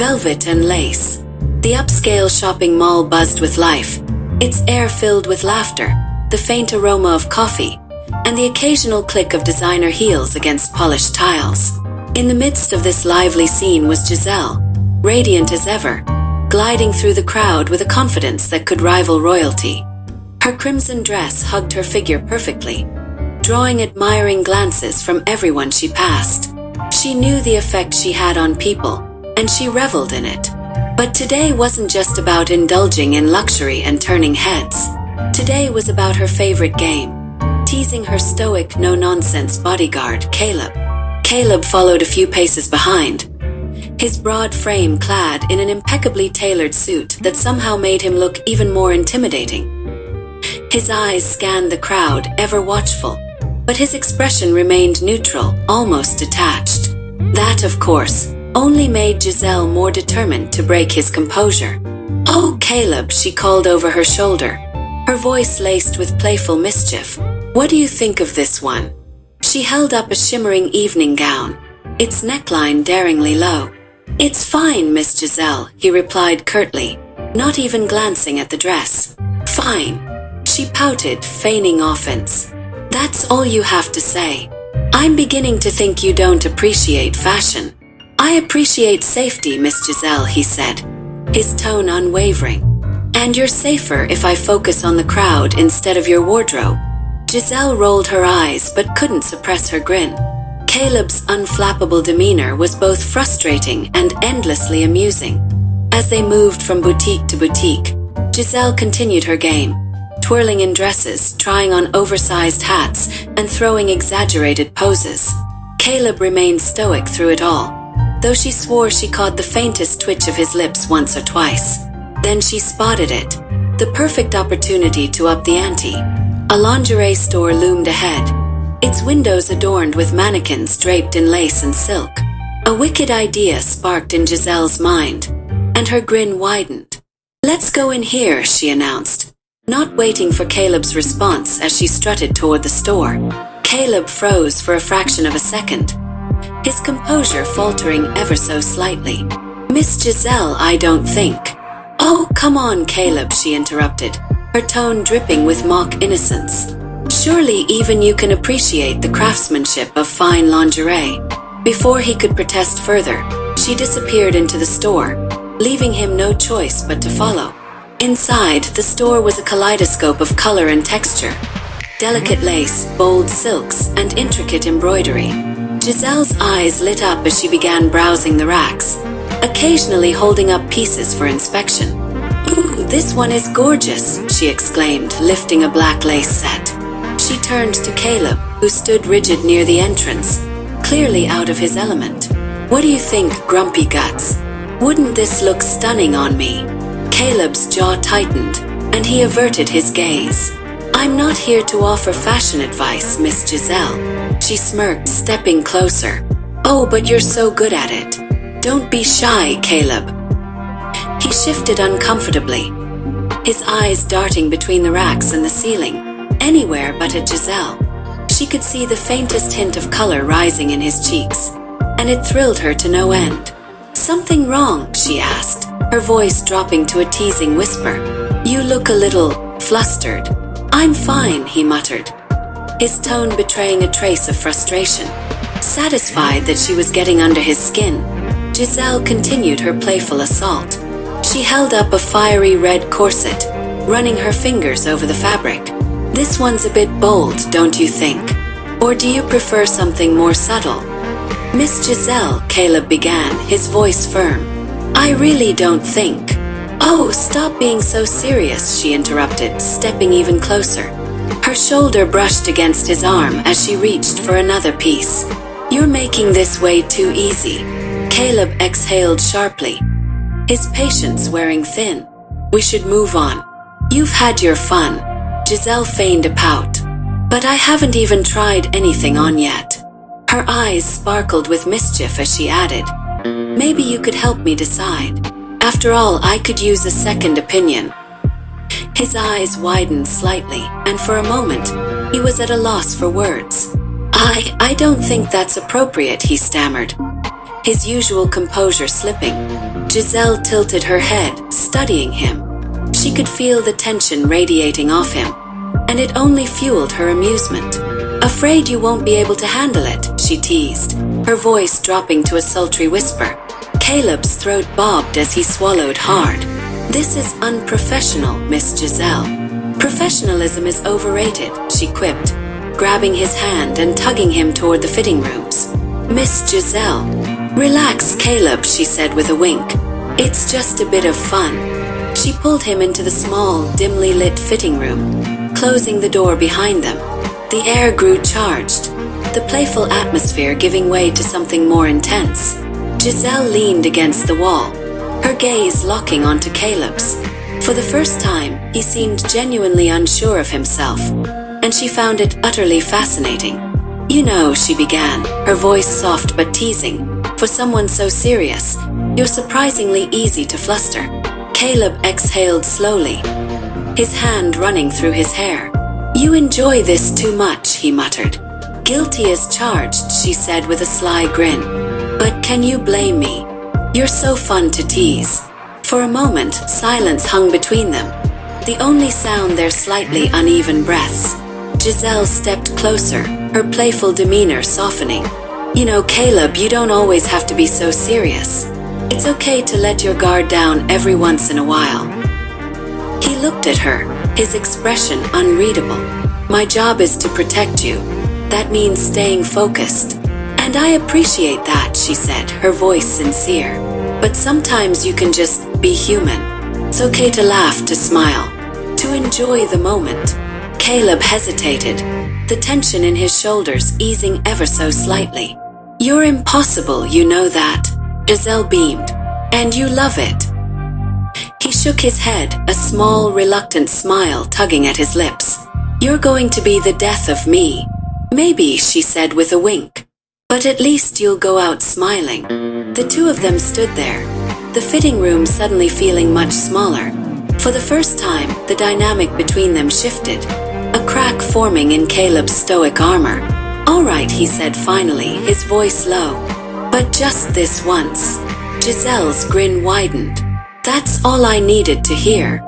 velvet and lace. The upscale shopping mall buzzed with life, its air filled with laughter, the faint aroma of coffee, and the occasional click of designer heels against polished tiles. In the midst of this lively scene was Giselle, radiant as ever, gliding through the crowd with a confidence that could rival royalty. Her crimson dress hugged her figure perfectly, drawing admiring glances from everyone she passed. She knew the effect she had on people, and she reveled in it. But today wasn't just about indulging in luxury and turning heads. Today was about her favorite game, teasing her stoic, no-nonsense bodyguard, Caleb. Caleb followed a few paces behind, his broad frame clad in an impeccably tailored suit that somehow made him look even more intimidating. His eyes scanned the crowd, ever watchful, but his expression remained neutral, almost detached. That, of course, only made Giselle more determined to break his composure. "Oh, Caleb," she called over her shoulder, her voice laced with playful mischief. "What do you think of this one?" She held up a shimmering evening gown, its neckline daringly low. "It's fine, Miss Giselle," he replied curtly, not even glancing at the dress. "Fine." She pouted, feigning offense. "That's all you have to say. I'm beginning to think you don't appreciate fashion." "I appreciate safety, Miss Giselle," he said, his tone unwavering. "And you're safer if I focus on the crowd instead of your wardrobe." Giselle rolled her eyes but couldn't suppress her grin. Caleb's unflappable demeanor was both frustrating and endlessly amusing. As they moved from boutique to boutique, Giselle continued her game, twirling in dresses, trying on oversized hats, and throwing exaggerated poses. Caleb remained stoic through it all, though she swore she caught the faintest twitch of his lips once or twice. Then she spotted it, the perfect opportunity to up the ante. A lingerie store loomed ahead, its windows adorned with mannequins draped in lace and silk. A wicked idea sparked in Giselle's mind, and her grin widened. "Let's go in here," she announced, not waiting for Caleb's response as she strutted toward the store. Caleb froze for a fraction of a second, his composure faltering ever so slightly. "Miss Giselle, I don't think." "Oh, come on, Caleb," she interrupted, her tone dripping with mock innocence. "Surely even you can appreciate the craftsmanship of fine lingerie." Before he could protest further, she disappeared into the store, leaving him no choice but to follow. Inside, the store was a kaleidoscope of color and texture, delicate lace, bold silks, and intricate embroidery. Giselle's eyes lit up as she began browsing the racks, occasionally holding up pieces for inspection. "Ooh, this one is gorgeous," she exclaimed, lifting a black lace set. She turned to Caleb, who stood rigid near the entrance, clearly out of his element. "What do you think, grumpy guts? Wouldn't this look stunning on me?" Caleb's jaw tightened, and he averted his gaze. "I'm not here to offer fashion advice, Miss Giselle," she smirked, stepping closer. "Oh, but you're so good at it. Don't be shy, Caleb." He shifted uncomfortably, his eyes darting between the racks and the ceiling, anywhere but at Giselle. She could see the faintest hint of color rising in his cheeks, and it thrilled her to no end. "Something wrong?" she asked, her voice dropping to a teasing whisper. "You look a little flustered." "I'm fine," he muttered, his tone betraying a trace of frustration. Satisfied that she was getting under his skin, Giselle continued her playful assault. She held up a fiery red corset, running her fingers over the fabric. "This one's a bit bold, don't you think? Or do you prefer something more subtle?" "Miss Giselle," Caleb began, his voice firm, "I really don't think." "Oh, stop being so serious," she interrupted, stepping even closer. Her shoulder brushed against his arm as she reached for another piece. "You're making this way too easy." Caleb exhaled sharply, his patience wearing thin. "We should move on. You've had your fun." Giselle feigned a pout. "But I haven't even tried anything on yet." Her eyes sparkled with mischief as she added, "Maybe you could help me decide. After all, I could use a second opinion." His eyes widened slightly, and for a moment, he was at a loss for words. I don't think that's appropriate," he stammered, his usual composure slipping. Giselle tilted her head, studying him. She could feel the tension radiating off him, and it only fueled her amusement. "Afraid you won't be able to handle it," she teased, her voice dropping to a sultry whisper. Caleb's throat bobbed as he swallowed hard. "This is unprofessional, Miss Giselle." "Professionalism is overrated," she quipped, grabbing his hand and tugging him toward the fitting rooms. "Miss Giselle." "Relax, Caleb," she said with a wink. "It's just a bit of fun." She pulled him into the small, dimly lit fitting room, closing the door behind them. The air grew charged, the playful atmosphere giving way to something more intense. Giselle leaned against the wall, her gaze locking onto Caleb's. For the first time, he seemed genuinely unsure of himself, and she found it utterly fascinating. "You know," she began, her voice soft but teasing, "for someone so serious, you're surprisingly easy to fluster." Caleb exhaled slowly, his hand running through his hair. "You enjoy this too much," he muttered. "Guilty as charged," she said with a sly grin. "But can you blame me? You're so fun to tease." For a moment, silence hung between them, the only sound their slightly uneven breaths. Giselle stepped closer, her playful demeanor softening. "You know, Caleb, you don't always have to be so serious. It's okay to let your guard down every once in a while." He looked at her, his expression unreadable. "My job is to protect you. That means staying focused. And I appreciate that," she said, her voice sincere. "But sometimes you can just be human. It's okay to laugh, to smile, to enjoy the moment." Caleb hesitated, the tension in his shoulders easing ever so slightly. "You're impossible, you know that," Giselle beamed. "And you love it." He shook his head, a small, reluctant smile tugging at his lips. "You're going to be the death of me." "Maybe," she said with a wink. "But at least you'll go out smiling." The two of them stood there, the fitting room suddenly feeling much smaller. For the first time, the dynamic between them shifted, a crack forming in Caleb's stoic armor. "All right," he said finally, his voice low. "But just this once." Giselle's grin widened. "That's all I needed to hear."